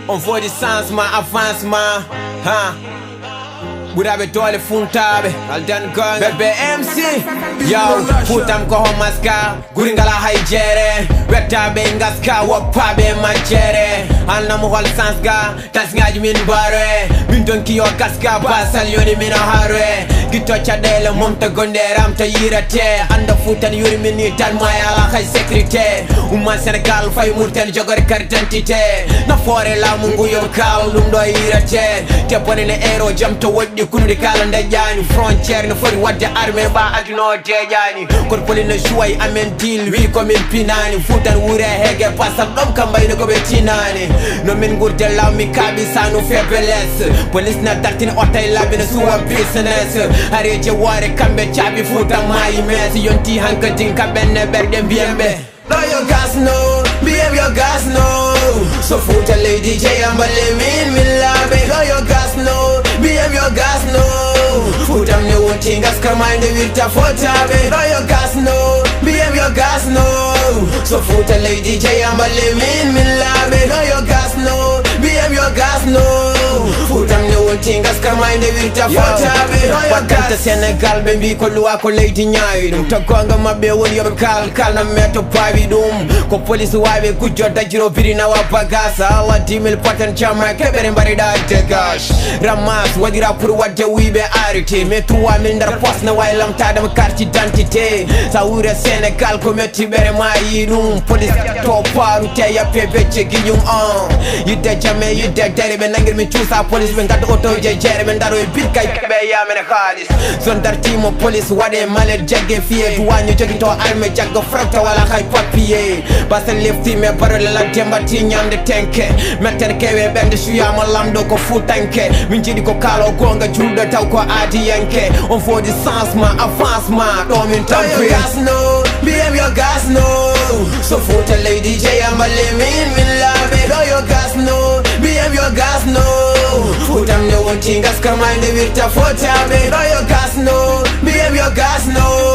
On voit du changement, avancement. Burabe tole funtabe aldan gang bebe MC yo futam ko homaska guringala haijere wetabe ngaska wapabe majere anna mo hol sansga tasngaji min bare min donki yo kaska basal yoni min harwe gito chadele mom ta gonderam ta yirate anda futan yuri min tan maya khay sécurité umma Sénégal fay murtel jogor carte d'identité na fore la mungu yo kal dum do yirate te bonene ero jam to wodi kunude kala ndajani frontière no fori wadde armée ba aduno dejani kon polina jouay amen deal wi ko min pinani futan wure hege pasal dom kambay no ko be tinani no min gurde law mi kabi sanu faiblesse police na tartine otay labi na suwa business areje ware kambe chabi futa mai mes yonti hanka dinka benne berde biembe no your gas no behave your gas no so futa lady j ambale min labe no your gas no behave your gas no futa ne wonti gas kamande wirta fotabe no your gas no behave your gas no so futa lady j ambale min labe no your gas no behave your gas no futa ne wonti gas kamande wirta fotabe no your gas Sénégal be mbi ko luwa ko leydi ñaawi dum to gonga mabbe woni yobe kal na meto pawi dum ko police wawe kujjo dajiro birina wa bagasa Allah 10,000 poten chama kebere mbari da dégage ramas wadira pour wadde wibe arrêté mais 3000 ndar poste na way lam tadam carte d'identité sa wure Sénégal ko metti bere mayi dum police to paru te ya pebe cegi ñum yidde jame yidde dere be nangir mi ciusa police be ngaddo auto je jere be ndaro e bit kay be ya men khalis zone dartimo police wade malet jagge fiye duwanyo jogi to arme jaggo fracta wala kay papier basal lefti me parole la tembati nyande tenke metter kewe bende suyama lamdo ko futanke min jidi ko kalo gonga juldo taw ko adi yanke on faut du changement avancement do min tampi gas no behave your gas no so futa lady j ambale min labe do your gas no behave your gas no futam ne wonti gas kamande wirta fotabe do your gas no behave your gas no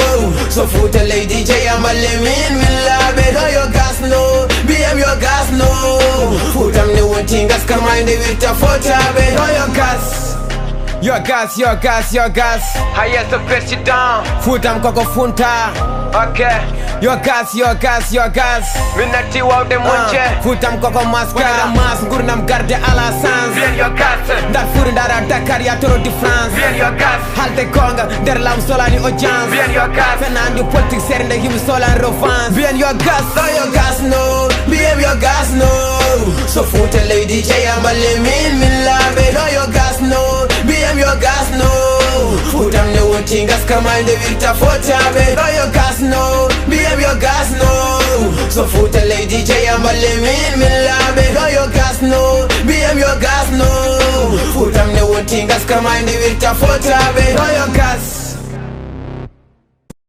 so futa lady j ambale min labe do your gas no behave your gas no futam ne wonti gas kamande wirta fotabe do your gas your gas highest president futam koko funta okay your gas minati wawde monche futam koko maskara mas gurnam garde à la sans bien your gas dar furi dara Dakar ya toro di France bien your gas halte konga der lam solani audience bien your gas fenandi politique sernde him solan revanche bien your gas no behave your gas no so futa lady j ambale min labe no your gas no behave your gas no futam ne wonti gas kamande wirta fotabe no your gas no behave your gas no so futa lady j ambale min labe no your gas no behave your gas no futam ne wonti gas kamande wirta fotabe no your gas